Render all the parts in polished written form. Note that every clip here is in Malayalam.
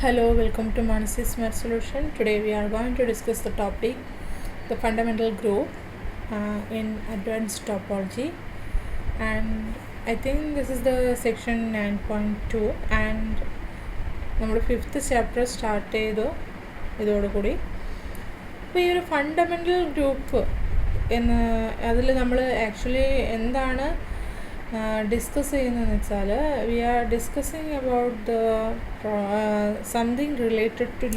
Hello, welcome to Manasi's Math Solution. Today we are going to discuss the topic the fundamental group in advanced topology, and I think this is the section 9.2 and നമ്മുടെ 5th ചാപ്റ്റർ സ്റ്റാർട്ട് ചെയ്തു ഇതോടുകൂടി. അപ്പോൾ ഈ ഒരു ഫണ്ടമെൻ്റൽ ഗ്രൂപ്പ് എന്ന് അതിൽ നമ്മൾ ആക്ച്വലി എന്താണ് ഡിസ്കസ് ചെയ്യുന്നതെന്ന് വെച്ചാൽ we are discussing about the something related to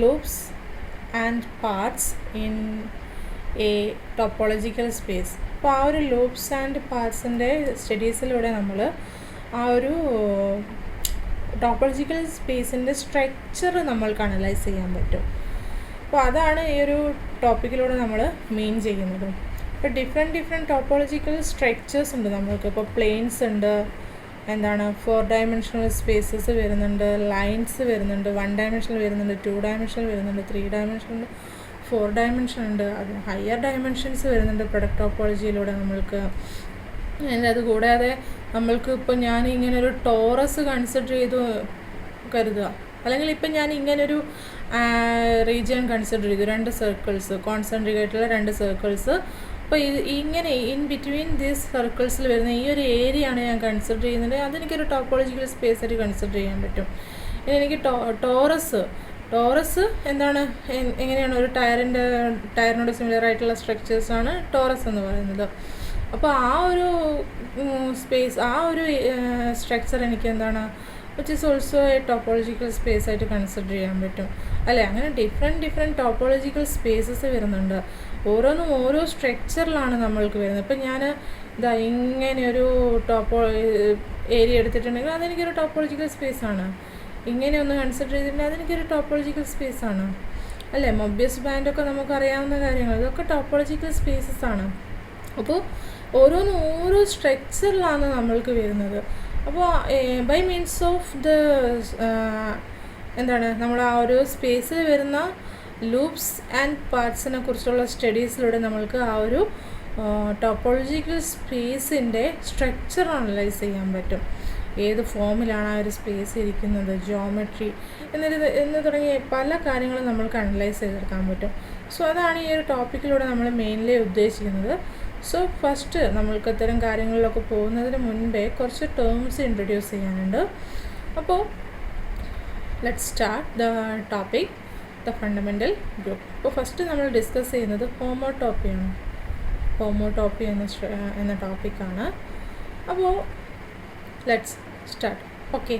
loops and paths in a topological space. അപ്പോൾ ആ ഒരു ലൂപ്സ് ആൻഡ് പാർട്സിൻ്റെ സ്റ്റഡീസിലൂടെ നമ്മൾ ആ ഒരു ടോപ്പോളജിക്കൽ സ്പേസിൻ്റെ സ്ട്രക്ചർ നമ്മൾക്ക് അനലൈസ് ചെയ്യാൻ പറ്റും. അപ്പോൾ അതാണ് ഈ ഒരു ടോപ്പിക്കിലൂടെ നമ്മൾ മെയിൻ ചെയ്യുന്നത്. ഇപ്പോൾ ഡിഫറെൻറ്റ് ടോപ്പോളജിക്കൽ സ്ട്രക്ചേഴ്സ് ഉണ്ട് നമ്മൾക്ക്. ഇപ്പോൾ പ്ലെയിൻസ് ഉണ്ട്, എന്താണ് 4 ഡയമെൻഷണൽ സ്പേസസ് വരുന്നുണ്ട്, ലൈൻസ് വരുന്നുണ്ട്, 1 ഡയമെൻഷണൽ വരുന്നുണ്ട്, 2 ഡയമെൻഷണൽ വരുന്നുണ്ട്, 3 ഡയമെൻഷണൽ, 4 ഡയമെൻഷൻ ഉണ്ട്, അത് ഹയർ ഡയമെൻഷൻസ് വരുന്നുണ്ട് പ്രൊഡക്റ്റ് ടോപ്പോളജിയിലൂടെ നമ്മൾക്ക്. അത് കൂടാതെ നമ്മൾക്ക് ഇപ്പോൾ ഞാൻ ഇങ്ങനെ ഒരു ടോറസ് കൺസിഡർ ചെയ്തു കരുതുക, അല്ലെങ്കിൽ ഇപ്പം ഞാൻ ഇങ്ങനൊരു റീജിയൻ കൺസിഡർ ചെയ്തു, 2 സർക്കിൾസ് കോൺസെൻട്രിക് ആയിട്ടുള്ള 2 സർക്കിൾസ്. അപ്പോൾ ഇങ്ങനെ ഇൻ ബിറ്റ്വീൻ ദീസ് സർക്കിൾസിൽ വരുന്ന ഈ ഒരു ഏരിയ ആണ് ഞാൻ കൺസിഡർ ചെയ്യുന്നത്. അതെനിക്കൊരു ടോപ്പോളജിക്കൽ സ്പേസ് ആയിട്ട് കൺസിഡർ ചെയ്യാൻ പറ്റും. ഇനി എനിക്ക് ടോറസ് എന്താണ്, എങ്ങനെയാണ് ഒരു ടയറിനോട് സിമിലർ ആയിട്ടുള്ള സ്ട്രക്ചേഴ്സാണ് ടോറസ് എന്ന് പറയുന്നത്. അപ്പോൾ ആ ഒരു സ്പേസ്, ആ ഒരു സ്ട്രക്ചർ എനിക്ക് എന്താണ് which is also A topological space ആയിട്ട് കൺസിഡർ ചെയ്യാൻ പറ്റും അല്ലേ. അങ്ങനെ ഡിഫറെൻറ്റ് ടോപ്പോളജിക്കൽ സ്പേസസ് വരുന്നുണ്ട്. ഓരോന്നും ഓരോ സ്ട്രക്ചറിലാണ് നമ്മൾക്ക് വരുന്നത്. ഇപ്പം ഞാൻ ഇതാ ഇങ്ങനെയൊരു ഏരിയ എടുത്തിട്ടുണ്ടെങ്കിൽ അതെനിക്കൊരു ടോപ്പോളജിക്കൽ സ്പേസാണ്. ഇങ്ങനെ ഒന്ന് കൺസിഡർ ചെയ്തിട്ടുണ്ടെങ്കിൽ അതെനിക്കൊരു ടോപ്പോളജിക്കൽ സ്പേസാണ് അല്ലേ. മൊബിയസ് ബാൻഡൊക്കെ നമുക്കറിയാവുന്ന കാര്യങ്ങൾ, ഇതൊക്കെ ടോപ്പോളജിക്കൽ സ്പേസസ് ആണ്. അപ്പോൾ ഓരോന്നും ഓരോ സ്ട്രക്ചറിലാണ് നമ്മൾക്ക് വരുന്നത്. അപ്പോൾ ബൈ മീൻസ് ഓഫ് ദ എന്താണ് നമ്മൾ ആ ഒരു സ്പേസിൽ വരുന്ന ലൂപ്സ് ആൻഡ് പാർട്സിനെ കുറിച്ചുള്ള സ്റ്റഡീസിലൂടെ നമ്മൾക്ക് ആ ഒരു ടോപ്പോളജിക്കൽ സ്പേസിൻ്റെ സ്ട്രക്ചർ അനലൈസ് ചെയ്യാൻ പറ്റും. ഏത് ഫോമിലാണ് ആ ഒരു സ്പേസ് ഇരിക്കുന്നത്, ജിയോമെട്രി എന്ന് തുടങ്ങിയ പല കാര്യങ്ങളും നമ്മൾക്ക് അനലൈസ് ചെയ്തെടുക്കാൻ പറ്റും. സോ അതാണ് ഈ ഒരു ടോപ്പിക്കിലൂടെ നമ്മൾ മെയിൻലി ഉദ്ദേശിക്കുന്നത്. സോ ഫസ്റ്റ് നമ്മൾക്ക് ഇത്തരം കാര്യങ്ങളിലൊക്കെ പോകുന്നതിന് മുൻപേ കുറച്ച് ടേംസ് ഇൻട്രൊഡ്യൂസ് ചെയ്യാനുണ്ട്. അപ്പോൾ let's start the topic the fundamental group. അപ്പോൾ ഫസ്റ്റ് നമ്മൾ ഡിസ്കസ് ചെയ്യുന്നത് ഹോമോടോപ്പിയാണ്. ഹോമോടോപ്പി എന്ന ടോപ്പിക്കാണ്. അപ്പോൾ let's start. Okay,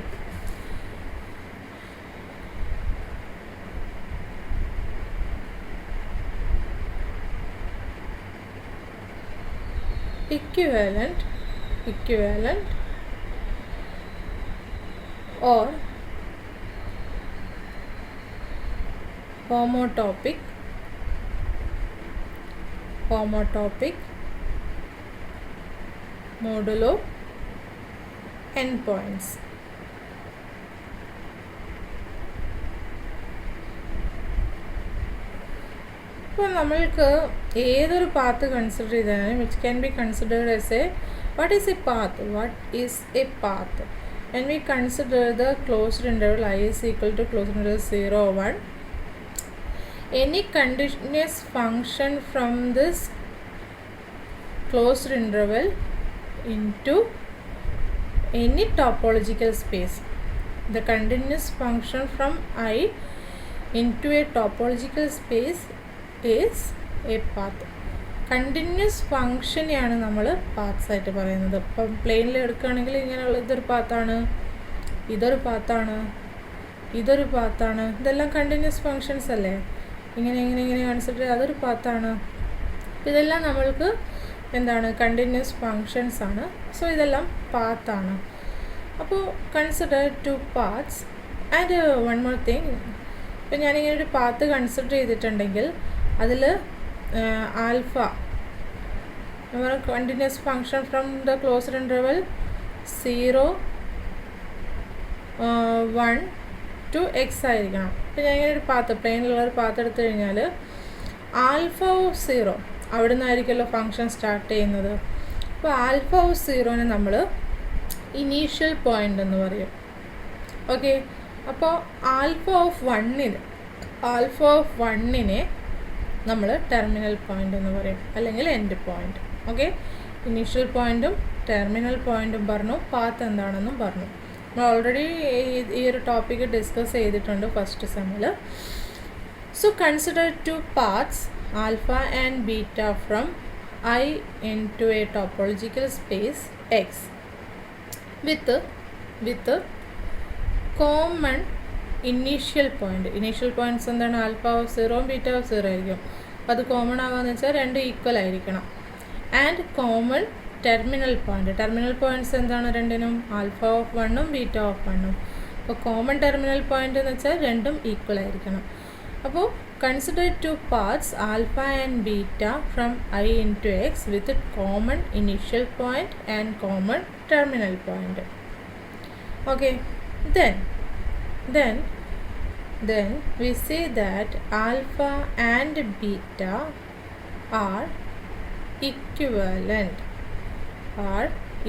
equivalent or homotopic modulo endpoints. ഇപ്പോൾ നമ്മൾക്ക് ഏതൊരു പാത്ത് കൺസിഡർ ചെയ്താലും which can be considered as A what is A path when we consider the closed interval I is equal to closed interval 0 1, any continuous function from this closed interval into any topological space. The continuous function from I into a topological space is a path. Continuous ഫങ്ഷനെയാണ് നമ്മൾ പാത്ത്സ് ആയിട്ട് പറയുന്നത്. ഇപ്പം പ്ലെയിനിൽ എടുക്കുകയാണെങ്കിൽ ഇങ്ങനെയുള്ള ഇതൊരു പാത്താണ്, ഇതൊരു പാത്താണ്, ഇതെല്ലാം കണ്ടിന്യൂസ് ഫങ്ഷൻസ് അല്ലേ. ഇങ്ങനെ കൺസിഡർ ചെയ്ത് അതൊരു പാത്താണ്. ഇതെല്ലാം നമ്മൾക്ക് എന്താണ്, കണ്ടിന്യൂസ് ഫങ്ഷൻസ് ആണ്. സോ ഇതെല്ലാം പാത്താണ്. അപ്പോൾ consider 2 paths and one more thing. ഇപ്പം ഞാനിങ്ങനെ ഒരു പാത്ത് കൺസിഡർ ചെയ്തിട്ടുണ്ടെങ്കിൽ അതിൽ ആൽഫ നമ്മൾ continuous function from the closed interval 0 1 to x ആയിരിക്കണം. അപ്പോൾ ഞാൻ ഇങ്ങനെ ഒരു പാത്ത് പ്ലെയിനിലുള്ളൊരു പാത്ത് എടുത്തു കഴിഞ്ഞാൽ ആൽഫ ഓഫ് 0 അവിടെ നിന്നായിരിക്കുമല്ലോ ഫങ്ഷൻ സ്റ്റാർട്ട് ചെയ്യുന്നത്. അപ്പോൾ ആൽഫ ഓഫ് 0നെ നമ്മൾ ഇനീഷ്യൽ പോയിൻ്റ് എന്ന് പറയും. ഓക്കെ, അപ്പോൾ ആൽഫ ഓഫ് വണ്ണിനെ നമ്മൾ ടെർമിനൽ പോയിൻ്റ് എന്ന് പറയും, അല്ലെങ്കിൽ എൻഡ് പോയിൻ്റ്. ഓക്കെ, ഇനീഷ്യൽ പോയിൻറ്റും ടെർമിനൽ പോയിൻറ്റും പറഞ്ഞു, പാത്ത് എന്താണെന്നും പറഞ്ഞു. നമ്മൾ ഓൾറെഡി ഈ ഒരു ടോപ്പിക്ക് ഡിസ്കസ് ചെയ്തിട്ടുണ്ട് ഫസ്റ്റ് സെമ്മിൽ. So consider two paths alpha and beta from I into a topological space X with common initial point. Initial points എന്താണ്? ആൽഫ ഓഫ് 0 ബീറ്റ ഓഫ് 0 ആയിരിക്കും. അപ്പോൾ അത് കോമൺ ആവാന്ന് വെച്ചാൽ രണ്ട് ഈക്വൽ ആയിരിക്കണം. And common terminal point. Terminal points എന്താണ് രണ്ടിനും? ആൽഫ ഓഫ് 1ഉം ബീറ്റ ഓഫ് 1ഉം. അപ്പോൾ കോമൺ ടെർമിനൽ പോയിൻ്റ് എന്ന് വെച്ചാൽ രണ്ടും ഈക്വൽ ആയിരിക്കണം. അപ്പോൾ consider two paths alpha and beta from I into X with a common initial point and common terminal point. Okay, then we say that alpha and beta are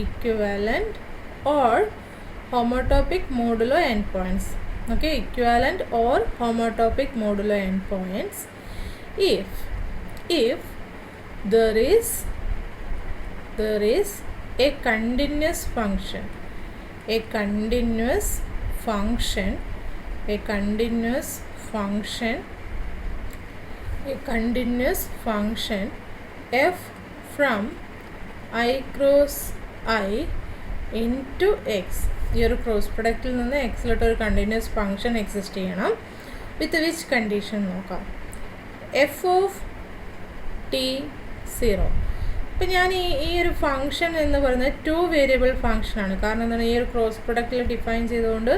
equivalent or homotopic modulo endpoints. Okay, equivalent or homotopic modulo endpoints if there is a continuous function f from I cross I into X. ഈ ഒരു ക്രോസ് പ്രൊഡക്റ്റിൽ നിന്ന് എക്സിലോട്ട് ഒരു കണ്ടിന്യൂസ് ഫംഗ്ഷൻ എക്സിസ്റ്റ് ചെയ്യണം. വിത്ത് വിച്ച് കണ്ടീഷൻ നോക്കാം. F of T 0. ഇപ്പം ഞാൻ ഈ ഒരു ഫംഗ്ഷൻ എന്ന് പറയുന്നത് 2 വേരിയബിൾ ഫംഗ്ഷനാണ്. കാരണം എന്താണ്? ഈ ഒരു ക്രോസ് പ്രൊഡക്റ്റിൽ ഡിഫൈൻ ചെയ്തുകൊണ്ട്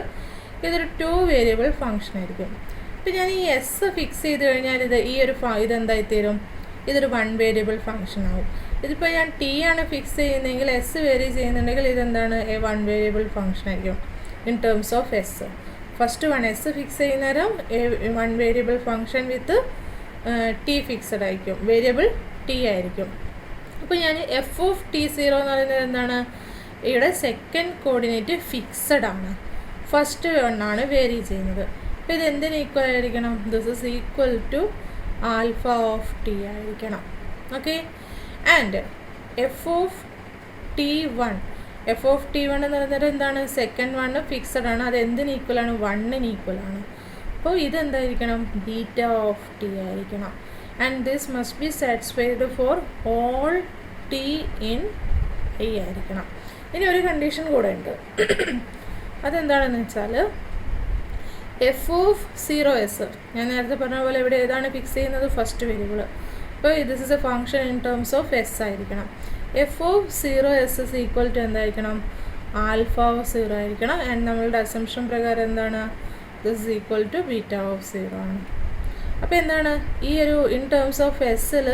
ഇതൊരു 2 വേരിയബിൾ ഫംഗ്ഷൻ ആയിരിക്കും. ഇപ്പം ഞാൻ ഈ എസ് ഫിക്സ് ചെയ്ത് കഴിഞ്ഞാൽ ഇതെന്തായിത്തീരും? ഇതൊരു 1 വേരിയബിൾ ഫംഗ്ഷൻ ആവും. ഇതിപ്പോൾ ഞാൻ ടി ആണ് ഫിക്സ് ചെയ്യുന്നതെങ്കിൽ എസ് വേരി ചെയ്യുന്നുണ്ടെങ്കിൽ ഇതെന്താണ്? 1 വേരിയബിൾ ഫംഗ്ഷൻ ആയിരിക്കും in terms of s. First s fix ചെയ്യുന്നേരം 1 variable function with t fixed ആയിരിക്കും, വേരിയബിൾ ടി ആയിരിക്കും. അപ്പോൾ ഞാൻ എഫ് ഓഫ് ടി 0 എന്ന് പറയുന്നത് എന്താണ്? ഇവിടെ സെക്കൻഡ് കോർഡിനേറ്റ് ഫിക്സഡ് ആണ്, ഫസ്റ്റ് ആണ് വേരി ചെയ്യുന്നത്. അപ്പോൾ ഇത് എന്തിന് ഈക്വൽ ആയിരിക്കണം? This is equal to alpha of t ആയിരിക്കണം. Okay, and F of t 1 എന്ന് പറയുന്നത് എന്താണ്? സെക്കൻഡ് 1 ഫിക്സഡ് ആണ്, അത് എന്തിന് ഈക്വലാണ്? 1ന് ഈക്വലാണ്. അപ്പോൾ ഇതെന്തായിരിക്കണം? ബീറ്റ ഓഫ് ടി ആയിരിക്കണം. And this must be satisfied four all T in I ആയിരിക്കണം. ഇനി ഒരു കണ്ടീഷൻ കൂടെ ഉണ്ട്. അതെന്താണെന്ന് വെച്ചാൽ എഫ് ഓഫ് 0s, ഞാൻ നേരത്തെ പറഞ്ഞ പോലെ ഇവിടെ ഏതാണ് ഫിക്സ് ചെയ്യുന്നത്? First variable. അപ്പോൾ this is a function in terms of s ആയിരിക്കണം. F of 0s is equal to എന്തായിരിക്കണം? ആൽഫ ഓഫ് 0 ആയിരിക്കണം. ആൻഡ് നമ്മളുടെ അസംഷൻ പ്രകാരം എന്താണ്? This is equal to beta of 0 ആണ്. അപ്പോൾ എന്താണ്? ഈ ഒരു ഇൻ ടേംസ് ഓഫ് എസ്സിൽ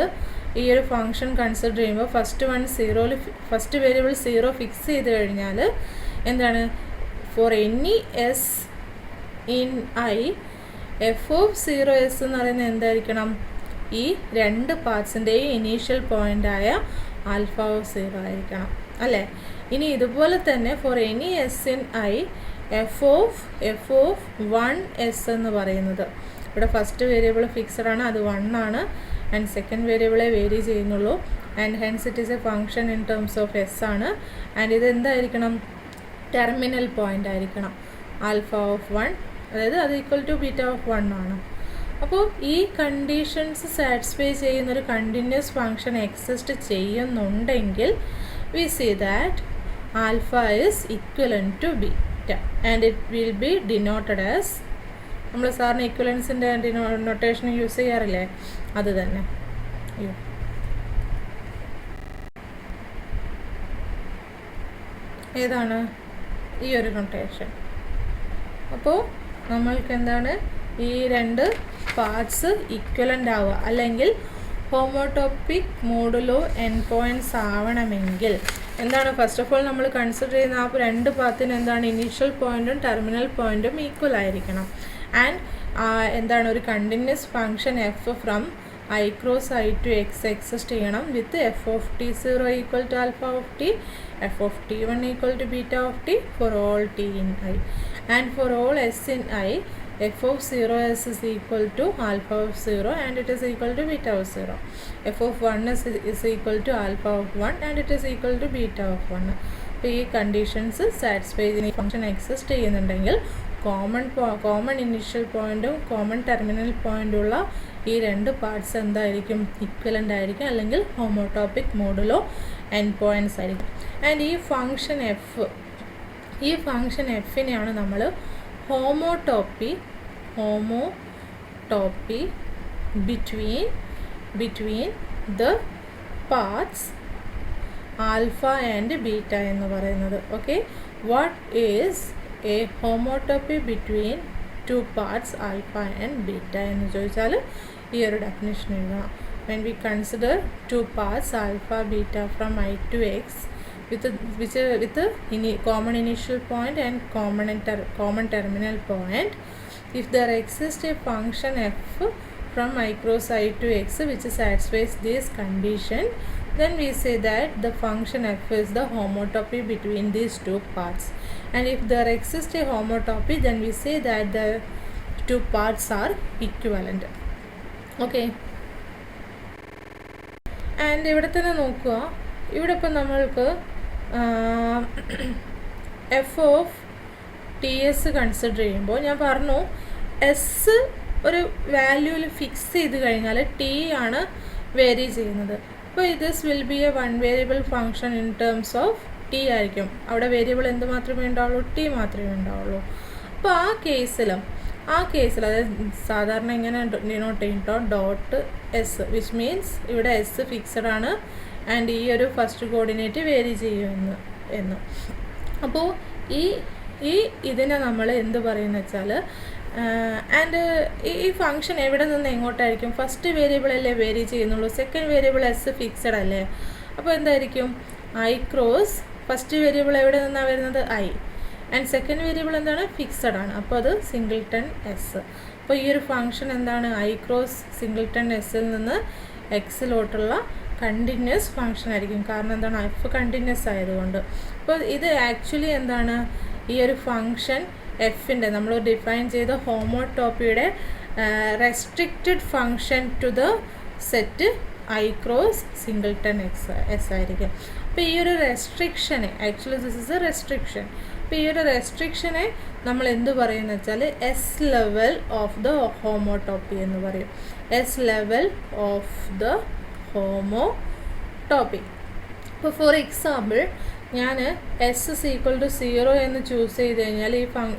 ഈ ഒരു ഫംഗ്ഷൻ കൺസിഡർ ചെയ്യുമ്പോൾ ഫസ്റ്റ് വേരിയബിൾ 0 ഫിക്സ് ചെയ്ത് കഴിഞ്ഞാൽ എന്താണ്? For any S in I F of 0s എന്ന് പറയുന്നത് എന്തായിരിക്കണം? ഈ രണ്ട് പാർട്സിൻ്റെയും ഇനീഷ്യൽ പോയിൻ്റായ ആൽഫ ഓഫ് 0 ആയിരിക്കണം, അല്ലേ? ഇനി ഇതുപോലെ തന്നെ for any S in I F of 1s എന്ന് പറയുന്നത്, ഇവിടെ ഫസ്റ്റ് വേരിയബിൾ ഫിക്സഡ് ആണ്, അത് 1 ആണ്. ആൻഡ് സെക്കൻഡ് വേരിയബിളെ വേരി ചെയ്യുന്നുള്ളൂ. And hence it is A function in terms of S ആണ്. ആൻഡ് ഇത് എന്തായിരിക്കണം? ടെർമിനൽ പോയിൻ്റ് ആയിരിക്കണം. ആൽഫ ഓഫ് 1, അതായത് അത് ഈക്വൽ ടു ബീറ്റ ഓഫ് 1 ആണ്. അപ്പോൾ ഈ കണ്ടീഷൻസ് സാറ്റിസ്ഫൈ ചെയ്യുന്നൊരു കണ്ടിന്യൂസ് ഫംഗ്ഷൻ എക്സിസ്റ്റ് ചെയ്യുന്നുണ്ടെങ്കിൽ we see that alpha is equivalent to beta and it will be denoted as, നമ്മൾ സാറിന് ഇക്വലൻസിൻ്റെ നൊട്ടേഷൻ യൂസ് ചെയ്യാറില്ലേ, അത് തന്നെ. ഏതാണ് ഈ ഒരു നൊട്ടേഷൻ? അപ്പോൾ നമ്മൾക്ക് എന്താണ്? ഈ രണ്ട് പാർട്സ് ഇക്വലൻ്റ് ആവുക, അല്ലെങ്കിൽ ഹോമോടോപ്പിക് മോഡുലോ എൻ പോയിൻറ്റ്സ് ആവണമെങ്കിൽ എന്താണ്? ഫസ്റ്റ് ഓഫ് ഓൾ നമ്മൾ കൺസിഡർ ചെയ്യുന്ന ആ രണ്ട് പാത്തിന് എന്താണ്? ഇനീഷ്യൽ പോയിൻറ്റും ടെർമിനൽ പോയിൻറ്റും ഈക്വൽ ആയിരിക്കണം. ആൻഡ് എന്താണ്? ഒരു continuous function F from I cross I to x exist ചെയ്യണം with f of t0 equal to alpha of t, f of t1 equal to beta of t for all t in I, and for all s in I f of 0s is equal to alpha of 0 and it is equal to beta of 0, f of 1 is equal to alpha of 1 and it is equal to beta of 1. അപ്പോൾ ഈ കണ്ടീഷൻസ് സാറ്റിസ്ഫൈ ചെയ്യുന്ന ഫംഗ്ഷൻ എക്സിസ്റ്റ് ചെയ്യുന്നുണ്ടെങ്കിൽ കോമൺ ഇനീഷ്യൽ പോയിൻറ്റും കോമൺ ടെർമിനൽ പോയിൻറ്റുള്ള ഈ രണ്ട് പാർട്സ് എന്തായിരിക്കും, ഇക്വലൻ്റ് ആയിരിക്കും, അല്ലെങ്കിൽ ഹോമോടോപ്പിക് മോഡുലോ എൻഡ് പോയിൻറ്റ്സ് ആയിരിക്കും. ആൻഡ് ഈ ഫംഗ്ഷൻ എഫിനെയാണ് നമ്മൾ homotopy between the parts alpha and beta എന്ന് പറയുന്നത്. Okay, what is a homotopy between two parts alpha and beta എന്ന് ചോദിച്ചാൽ ഈ ഒരു ഡെഫിനിഷൻ എഴുതണം. when we consider two parts alpha beta from I to x with common initial point and common terminal point, if there exists a function f from I cross I to x which satisfies this condition, then we say that the function f is the homotopy between these two parts. And if there exists a homotopy, then we say that the two parts are equivalent. Okay, and ഇവിടെ തന്നെ നോക്കുക, ഇവിടെ ഇപ്പം നമ്മൾക്ക് F of T S consider ചെയ്യുമ്പോൾ ഞാൻ പറഞ്ഞു എസ് ഒരു വാല്യൂവിൽ ഫിക്സ് ചെയ്ത് കഴിഞ്ഞാൽ ടി ആണ് വേരി ചെയ്യുന്നത്. അപ്പോൾ this will be A one variable function in terms of T ആയിരിക്കും. അവിടെ വേരിയബിൾ എന്ത് മാത്രമേ ഉണ്ടാവുള്ളൂ, ടി മാത്രമേ ഉണ്ടാവുള്ളൂ. അപ്പോൾ ആ കേസിൽ അതായത് സാധാരണ ഇങ്ങനെ ഡിനോട്ട് ചെയ്യട്ടോ ഡോട്ട് എസ്, വിച്ച് മീൻസ് ഇവിടെ എസ് ഫിക്സഡ് ആണ് ആൻഡ് ഈ ഒരു ഫസ്റ്റ് കോർഡിനേറ്റ് വേരി ചെയ്യുമെന്ന്. അപ്പോൾ ഇതിനെ നമ്മൾ എന്ത് പറയുന്നത് വെച്ചാൽ, ആൻഡ് ഈ ഫംഗ്ഷൻ എവിടെ നിന്ന് എങ്ങോട്ടായിരിക്കും, ഫസ്റ്റ് വേരിയബിളല്ലേ വേരി ചെയ്യുന്നുള്ളൂ, സെക്കൻഡ് വേരിയബിൾ എസ് ഫിക്സഡ് അല്ലേ. അപ്പോൾ എന്തായിരിക്കും, ഐ ക്രോസ് ഫസ്റ്റ് വേരിയബിൾ എവിടെ നിന്നാണ് വരുന്നത്, ഐ, ആൻഡ് സെക്കൻഡ് വേരിയബിൾ എന്താണ്, ഫിക്സഡ് ആണ്. അപ്പോൾ അത് സിംഗിൾട്ടൺ എസ്. അപ്പോൾ ഈ ഒരു ഫംഗ്ഷൻ എന്താണ്, ഐ ക്രോസ് സിംഗിൾട്ടൺ എസ്സിൽ നിന്ന് എക്സിലോട്ടുള്ള കണ്ടിന്യൂസ് ഫംഗ്ഷൻ ആയിരിക്കും. കാരണം എന്താണ്, എഫ് കണ്ടിന്യൂസ് ആയതുകൊണ്ട്. അപ്പോൾ ഇത് ആക്ച്വലി എന്താണ്, ഈ ഒരു ഫംഗ്ഷൻ എഫിൻ്റെ നമ്മൾ ഡിഫൈൻ ചെയ്ത ഹോമോടോപ്പിയുടെ restricted function to the set I cross singleton s ആയിരിക്കും. അപ്പോൾ ഈ ഒരു റെസ്ട്രിക്ഷനെ, actually this is a restriction. അപ്പോൾ ഈ ഒരു റെസ്ട്രിക്ഷനെ നമ്മൾ എന്ത് പറയുന്നത് വെച്ചാൽ s level of the homotopy എന്ന് പറയും. S level of the homotopy. ഇപ്പോൾ ഫോർ എക്സാമ്പിൾ ഞാൻ എസ് ഇസ് ഈക്വൽ ടു 0 എന്ന് ചൂസ് ചെയ്ത് കഴിഞ്ഞാൽ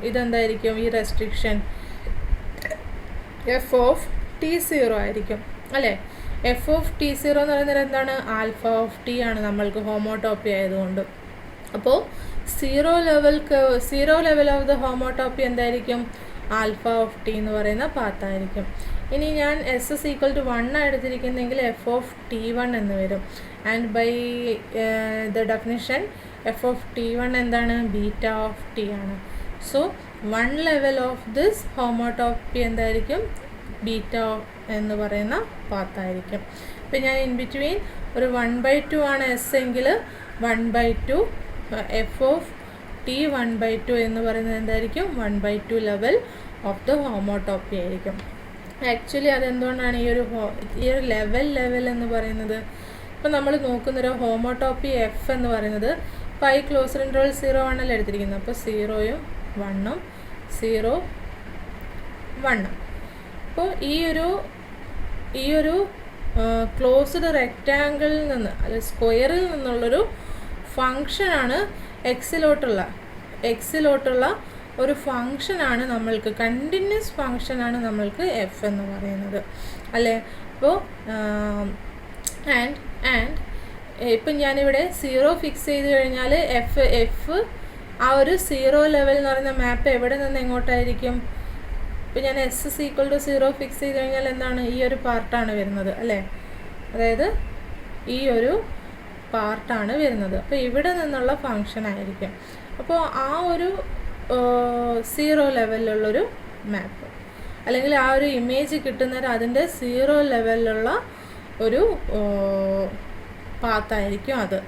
ഇതെന്തായിരിക്കും, ഈ റെസ്ട്രിക്ഷൻ എഫ് ഓഫ് ടി 0 ആയിരിക്കും അല്ലേ. എഫ് ഓഫ് ടി 0 എന്ന് പറയുന്നത് എന്താണ്, ആൽഫ ഓഫ് ടി ആണ് നമ്മൾക്ക് ഹോമോടോപ്പി ആയതുകൊണ്ട്. അപ്പോൾ zero level of the homotopy എന്തായിരിക്കും, ആൽഫ ഓഫ് ടി എന്ന് പറയുന്ന പാത്തായിരിക്കും. ഇനി ഞാൻ എസ് ഇസ് ഈക്വൽ ടു 1 എടുത്തിരിക്കുന്നെങ്കിൽ എഫ് ഓഫ് ടി 1 എന്ന് വരും. And by the definition f of t 1 എന്താണ്, ബീറ്റ ഓഫ് ടി ആണ്. So 1 level of this homotopy എന്തായിരിക്കും, ബീറ്റ എന്ന് പറയുന്ന പാത്തായിരിക്കും. ഇപ്പം ഞാൻ ഇൻ ബിറ്റ്വീൻ ഒരു 1/2 ആണ് എസ് എങ്കിൽ 1/2 എഫ് ഓഫ് ടി 1/2 എന്ന് പറയുന്നത് എന്തായിരിക്കും, 1/2 ലെവൽ ഓഫ് ദ ഹോമോടോപ്പി ആയിരിക്കും. ആക്ച്വലി അതെന്തുകൊണ്ടാണ് ഈ ഒരു ലെവൽ എന്ന് പറയുന്നത്, ഇപ്പോൾ നമ്മൾ നോക്കുന്നൊരു ഹോമോടോപ്പി എഫ് എന്ന് പറയുന്നത് പൈ ക്ലോസർ ഇൻട്രവൽ 0 ആണല്ലോ എടുത്തിരിക്കുന്നത്. അപ്പോൾ 0ഉം 1ഉം 0 1. അപ്പോൾ ഈ ഒരു ക്ലോസ്ഡ് റെക്റ്റാങ്കിളിൽ നിന്ന് അല്ലെ സ്ക്വയറിൽ നിന്നുള്ളൊരു ഫങ്ഷനാണ് എക്സിലോട്ടുള്ള ഒരു ഫങ്ഷനാണ് നമ്മൾക്ക്, കണ്ടിന്യൂസ് ഫങ്ഷനാണ് നമ്മൾക്ക് എഫ് എന്ന് പറയുന്നത് അല്ലേ. അപ്പോൾ ആൻഡ് ഇപ്പം ഞാനിവിടെ 0 ഫിക്സ് ചെയ്ത് കഴിഞ്ഞാൽ എഫ് ആ ഒരു 0 ലെവൽ എന്ന് പറയുന്ന മാപ്പ് എവിടെ നിന്ന് എങ്ങോട്ടായിരിക്കും. ഇപ്പം ഞാൻ S is equal to 0 fix ചെയ്ത് കഴിഞ്ഞാൽ എന്താണ്, ഈ ഒരു പാർട്ടാണ് വരുന്നത് അല്ലേ, അതായത് ഈ ഒരു പാർട്ടാണ് വരുന്നത്. അപ്പോൾ ഇവിടെ നിന്നുള്ള ഫങ്ഷൻ ആയിരിക്കും. അപ്പോൾ ആ ഒരു 0 ലെവലിലുള്ളൊരു മാപ്പ്. അല്ലെങ്കിൽ ആ ഒരു ഇമേജ് കിട്ടുന്നേരം അതിൻ്റെ 0 ലെവലിലുള്ള ഒരു പാത്തായിരിക്കും അത്.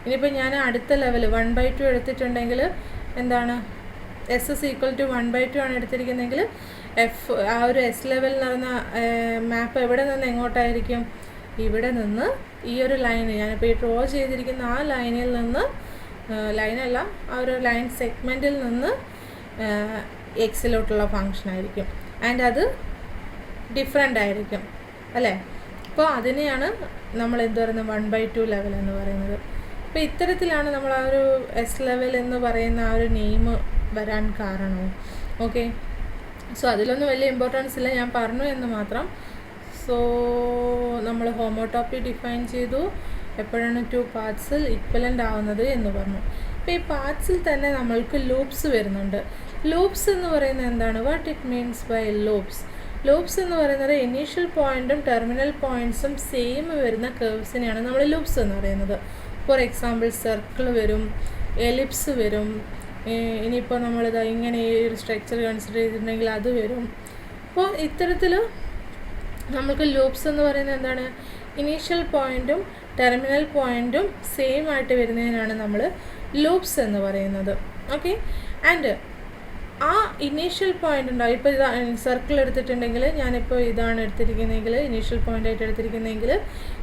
ഇനിയിപ്പോൾ ഞാൻ അടുത്ത ലെവൽ 1/2 എടുത്തിട്ടുണ്ടെങ്കിൽ എന്താണ് S=1/2 ആണ് എടുത്തിരിക്കുന്നതെങ്കിൽ ആ ഒരു എസ് ലെവൽ എന്ന് പറയുന്ന മാപ്പ് എവിടെ നിന്ന് എങ്ങോട്ടായിരിക്കും? ഇവിടെ നിന്ന് ഈ ഒരു ലൈന് ഞാനിപ്പോൾ ഈ ഡ്രോ ചെയ്തിരിക്കുന്ന ആ ലൈനിൽ നിന്ന്, ലൈനല്ല ആ ഒരു ലൈൻ സെഗ്മെൻറ്റിൽ നിന്ന് എക്സിലോട്ടുള്ള ഫങ്ഷൻ ആയിരിക്കും. ആൻഡ് അത് ഡിഫറെൻ്റ് ആയിരിക്കും അല്ലേ? അപ്പോൾ അതിനെയാണ് നമ്മൾ എന്ത് പറയുന്നത് 1/2 ലെവൽ എന്ന് പറയുന്നത്. അപ്പോൾ ഇത്തരത്തിലാണ് നമ്മൾ ആ ഒരു എസ് ലെവൽ എന്ന് പറയുന്ന ആ ഒരു നെയിം വരാൻ കാരണവും. ഓക്കെ, സോ അതിലൊന്നും വലിയ ഇമ്പോർട്ടൻസ് ഇല്ല, ഞാൻ പറഞ്ഞു എന്ന് മാത്രം. സോ നമ്മൾ ഹോമോടോപ്പി ഡിഫൈൻ ചെയ്തു, എപ്പോഴാണ് 2 പാർട്സിൽ ഇക്വലൻ്റ് ആവുന്നത് എന്ന് പറഞ്ഞു. അപ്പോൾ ഈ പാർട്സിൽ തന്നെ നമ്മൾക്ക് ലൂപ്സ് വരുന്നുണ്ട്. ലൂപ്സ് എന്ന് പറയുന്നത് എന്താണ്? What it means by loops? Loops എന്ന് പറയുന്നത് ഇനീഷ്യൽ പോയിൻറ്റും ടെർമിനൽ പോയിൻറ്റ്സും സെയിം വരുന്ന കർവ്സിനെയാണ് നമ്മൾ ലൂപ്സ് എന്ന് പറയുന്നത്. ഫോർ എക്സാമ്പിൾ സർക്കിൾ വരും, എലിപ്സ് വരും, ഇനിയിപ്പോൾ നമ്മളിത് ഇങ്ങനെ ഈ ഒരു സ്ട്രക്ചർ കൺസിഡർ ചെയ്തിട്ടുണ്ടെങ്കിൽ അത് വരും. അപ്പോൾ ഇത്തരത്തിൽ നമുക്ക് ലൂപ്സ് എന്ന് പറയുന്നത് എന്താണ്? ഇനീഷ്യൽ പോയിൻറ്റും ടെർമിനൽ പോയിൻറ്റും സെയിം ആയിട്ട് വരുന്നതിനാണ് നമ്മൾ ലൂപ്സ് എന്ന് പറയുന്നത്. ഓക്കെ, ആൻഡ് ആ ഇനീഷ്യൽ പോയിൻ്റ് ഉണ്ടാവും. ഇപ്പോൾ ഇതാ സർക്കിൾ എടുത്തിട്ടുണ്ടെങ്കിൽ ഞാനിപ്പോൾ ഇതാണ് എടുത്തിരിക്കുന്നതെങ്കിൽ ഇനീഷ്യൽ പോയിൻ്റായിട്ട് എടുത്തിരിക്കുന്നതെങ്കിൽ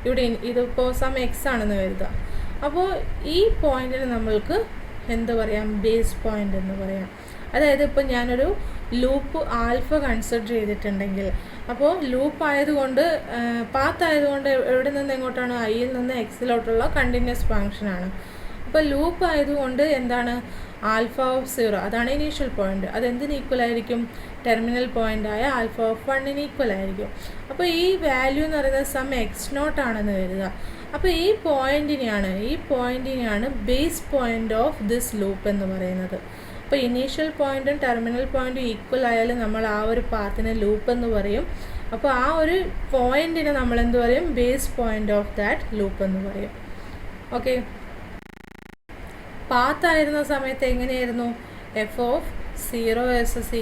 ഇവിടെ ഇതിപ്പോൾ സം എക്സ് ആണെന്ന് കരുതുക. അപ്പോൾ ഈ പോയിൻറ്റിന് നമ്മൾക്ക് എന്ത് പറയാം? ബേസ് പോയിൻ്റ് എന്ന് പറയാം. അതായത് ഇപ്പോൾ ഞാനൊരു ലൂപ്പ് ആൽഫ കൺസിഡർ ചെയ്തിട്ടുണ്ടെങ്കിൽ, അപ്പോൾ ലൂപ്പ് ആയതുകൊണ്ട് പാത്ത് ആയതുകൊണ്ട് എവിടെ നിന്ന് എങ്ങോട്ടാണ്? ഐയിൽ നിന്ന് എക്സിലോട്ടുള്ള കണ്ടിന്യൂസ് ഫങ്ഷനാണ്. അപ്പോൾ ലൂപ്പ് ആയതുകൊണ്ട് എന്താണ്? ആൽഫ ഓഫ് 0 അതാണ് ഇനീഷ്യൽ പോയിൻ്റ്. അതെന്തിന് ഈക്വൽ ആയിരിക്കും? ടെർമിനൽ പോയിൻ്റായ ആൽഫ ഓഫ് 1 ഈക്വൽ ആയിരിക്കും. അപ്പോൾ ഈ വാല്യൂ എന്ന് പറയുന്നത് സം x0 ആണെന്ന് കരുതുക. അപ്പോൾ ഈ പോയിൻറ്റിനെയാണ് base point of this loop എന്ന് പറയുന്നത്. അപ്പോൾ ഇനീഷ്യൽ പോയിൻറ്റും ടെർമിനൽ പോയിൻറ്റും ഈക്വൽ ആയാലും നമ്മൾ ആ ഒരു പാത്തിനെ ലൂപ്പ് എന്ന് പറയും. അപ്പോൾ ആ ഒരു പോയിൻറ്റിനെ നമ്മൾ എന്ത് പറയും? Base point of that loop എന്ന് പറയും. ഓക്കെ, പാത്തായിരുന്ന സമയത്ത് എങ്ങനെയായിരുന്നു? f(0s) =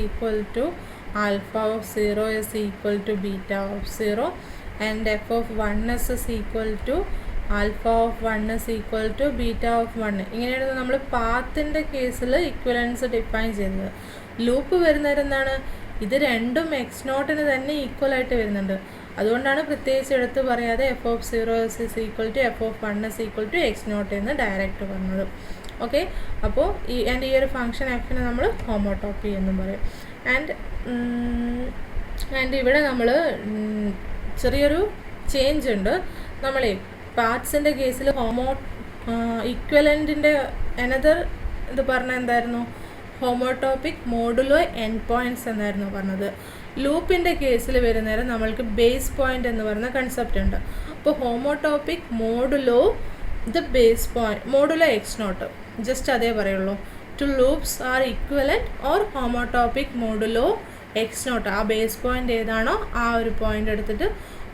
alpha of 0s = beta of 0 and f(1s) = alpha of 1s = beta of 1. ഇങ്ങനെയായിരുന്നു നമ്മൾ പാത്തിൻ്റെ കേസിൽ ഇക്വലൻസ് ഡിഫൈൻ ചെയ്യുന്നത്. ലൂപ്പ് വരുന്നത് എന്താണ്? ഇത് രണ്ടും x0 തന്നെ ഈക്വലായിട്ട് വരുന്നുണ്ട്. അതുകൊണ്ടാണ് പ്രത്യേകിച്ച് എടുത്ത് പറയാതെ f(0s) = f(1s) = x0 എന്ന് ഡയറക്റ്റ് പറഞ്ഞത്. ഓക്കെ, അപ്പോൾ ഈ ഒരു ഫംഗ്ഷൻ എഫിനെ നമ്മൾ ഹോമോടോപ്പി എന്നും പറയും. ആൻഡ് ഇവിടെ നമ്മൾ ചെറിയൊരു ചേഞ്ച് ഉണ്ട്. നമ്മൾ പാർട്സിൻ്റെ കേസിൽ ഇക്വലൻറ്റിൻ്റെ അനദർ ഇത് പറഞ്ഞാൽ എന്തായിരുന്നു? ഹോമോടോപ്പിക് മോഡുലോ എൻഡ് പോയിൻറ്റ്സ് എന്നായിരുന്നു പറഞ്ഞത്. ലൂപ്പിൻ്റെ കേസിൽ വരുന്നേരം നമ്മൾക്ക് ബേസ് പോയിൻ്റ് എന്ന് പറയുന്ന കൺസെപ്റ്റ് ഉണ്ട്. അപ്പോൾ homotopic modulo the base point modulo x0 just അതേ പറയുള്ളൂ. Two loops are equivalent or homotopic modulo x0. ആ ബേസ് പോയിൻ്റ് ഏതാണോ ആ ഒരു പോയിൻ്റ് എടുത്തിട്ട്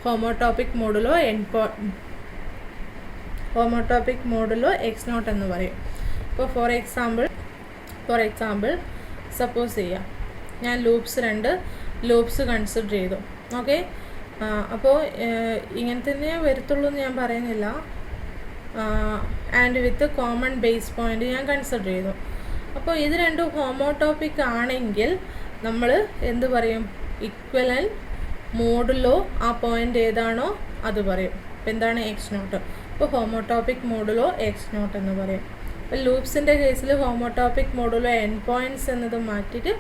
ഹോമോടോപ്പിക് മോഡുലോ x0 എന്ന് പറയും. ഇപ്പോൾ ഫോർ എക്സാമ്പിൾ സപ്പോസ് ചെയ്യാം ഞാൻ രണ്ട് ലൂപ്സ് കൺസിഡർ ചെയ്തു. ഓക്കെ, അപ്പോൾ ഇങ്ങനെ തന്നെ വരത്തുള്ളൂ എന്ന് ഞാൻ പറയുന്നില്ല. And with common base point ഞാൻ കൺസിഡർ ചെയ്തു. അപ്പോൾ ഇത് രണ്ടും ഹോമോടോപ്പിക് ആണെങ്കിൽ നമ്മൾ എന്ത് പറയും? ഇക്വലൻറ്റ് മോഡുലോ ആ പോയിൻ്റ് ഏതാണോ അത് പറയും. അപ്പോൾ എന്താണ്? x0. അപ്പോൾ ഹോമോടോപ്പിക് മോഡുലോ x0 എന്ന് പറയും. അപ്പോൾ ലൂപ്സിൻ്റെ കേസിൽ ഹോമോടോപ്പിക് മോഡുലോ എൻഡ് പോയിൻറ്റ്സ് എന്നത് മാറ്റിയിട്ട്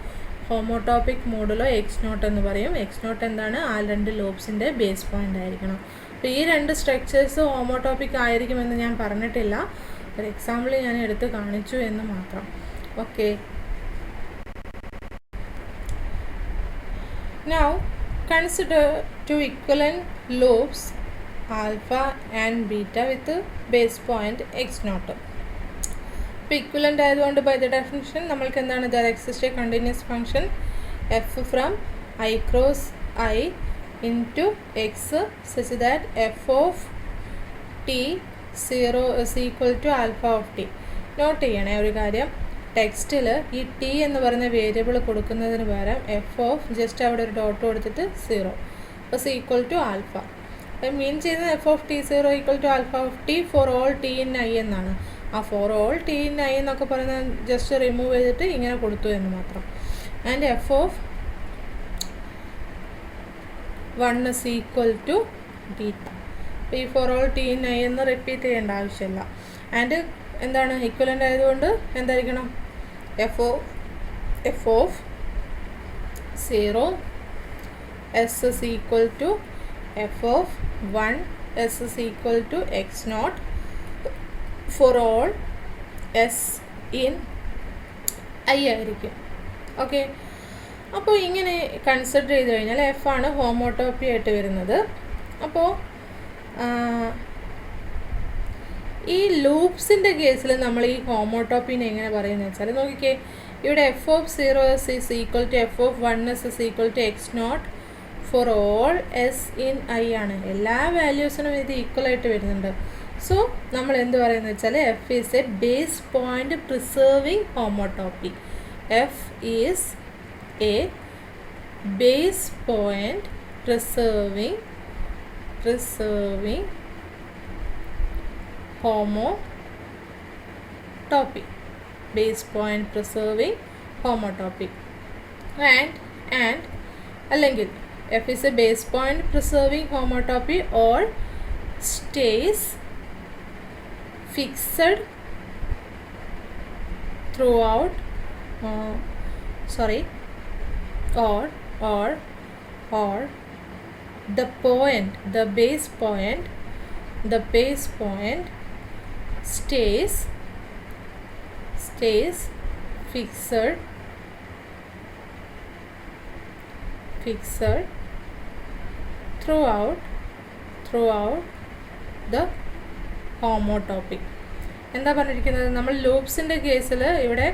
ഹോമോടോപ്പിക് മോഡുലോ x0 എന്ന് പറയും. x0 എന്താണ്? ആ രണ്ട് ലൂപ്സിൻ്റെ ബേസ് പോയിൻ്റ് ആയിരിക്കണം. അപ്പോൾ ഈ രണ്ട് സ്ട്രക്ചേഴ്സ് ഹോമോടോപ്പിക് ആയിരിക്കുമെന്ന് ഞാൻ പറഞ്ഞിട്ടില്ല, ഒരു എക്സാമ്പിൾ ഞാൻ എടുത്ത് കാണിച്ചു എന്ന് മാത്രം. Okay, now consider two equivalent loops alpha and beta with base point x0. ഇപ്പോൾ ഇക്വലൻ്റ് ആയതുകൊണ്ട് ബൈ ദ ഡെഫിനിഷൻ നമ്മൾക്ക് എന്താണ്? There exist a continuous function F from I cross I into X such that F of T 0 is equal to alpha of T. Note ചെയ്യണേ ഒരു കാര്യം, ടെക്സ്റ്റിൽ ഈ ടി എന്ന് പറയുന്ന വേരിയബിൾ കൊടുക്കുന്നതിന് പകരം എഫ് ഓഫ് ജസ്റ്റ് അവിടെ ഒരു ഡോട്ട് കൊടുത്തിട്ട് 0 അപ്പോൾ ഈക്വൽ ടു ആൽഫ. അപ്പം മീൻ ചെയ്യുന്നത് F of T 0 equal to alpha of T for all T in I എന്നാണ്. ആ for all T in I എന്നൊക്കെ പറയുന്നത് ജസ്റ്റ് റിമൂവ് ചെയ്തിട്ട് ഇങ്ങനെ കൊടുത്തു എന്ന് മാത്രം. And F of 1 is equal to beta. അപ്പോൾ ഈ for all T in I എന്ന് റിപ്പീറ്റ് ചെയ്യേണ്ട ആവശ്യമില്ല. ആൻഡ് എന്താണ് ഇക്വലൻ്റ് ആയതുകൊണ്ട് എന്തായിരിക്കണം F of 0 S is equal to F of 1 S is equal to X naught for all S in I ആയിരിക്കും. ഓക്കെ, അപ്പോൾ ഇങ്ങനെ കൺസിഡർ ചെയ്ത് കഴിഞ്ഞാൽ എഫ് ആണ് ഹോമോട്ടോപ്പി ആയിട്ട് വരുന്നത്. അപ്പോൾ ഈ ലൂപ്സിൻ്റെ കേസിൽ നമ്മൾ ഈ ഹോമോട്ടോപ്പിനെ എങ്ങനെ പറയുന്നത് വെച്ചാൽ നോക്കിക്കേ, ഇവിടെ F of 0 S is equal to F of 1 S is equal to X naught for all S in I ആണ്. എല്ലാ വാല്യൂസിനും ഇത് ഈക്വൽ ആയിട്ട് വരുന്നുണ്ട്. സോ നമ്മൾ എന്ത് പറയുന്നത് വെച്ചാൽ f is a base point preserving homotopy. F is a base point preserving homotopy. Base point preserving homotopy. And അല്ലെങ്കിൽ F is a base point preserving homotopy or stays fixed throughout or the base point stays fixed throughout the homotopy. എന്താ പറഞ്ഞിരിക്കുന്നത്, നമ്മൾ ലൂപ്സിൻ്റെ കേസിൽ ഇവിടെ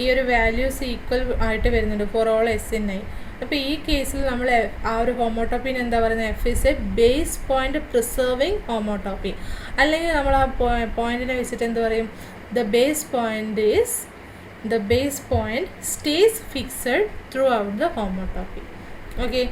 ഈ ഒരു വാല്യൂസ് ഈക്വൽ ആയിട്ട് വരുന്നുണ്ട് for all S in I. അപ്പോൾ ഈ കേസിൽ നമ്മൾ ആ ഒരു ഹോമോട്ടോപ്പിന് എന്താ പറയുന്നത്, f is a base point preserving homotopy. അല്ലെങ്കിൽ നമ്മൾ ആ പോയിന്റിനെ വെച്ചിട്ട് എന്ത് പറയും, the base point stays fixed throughout the homotopy. Okay,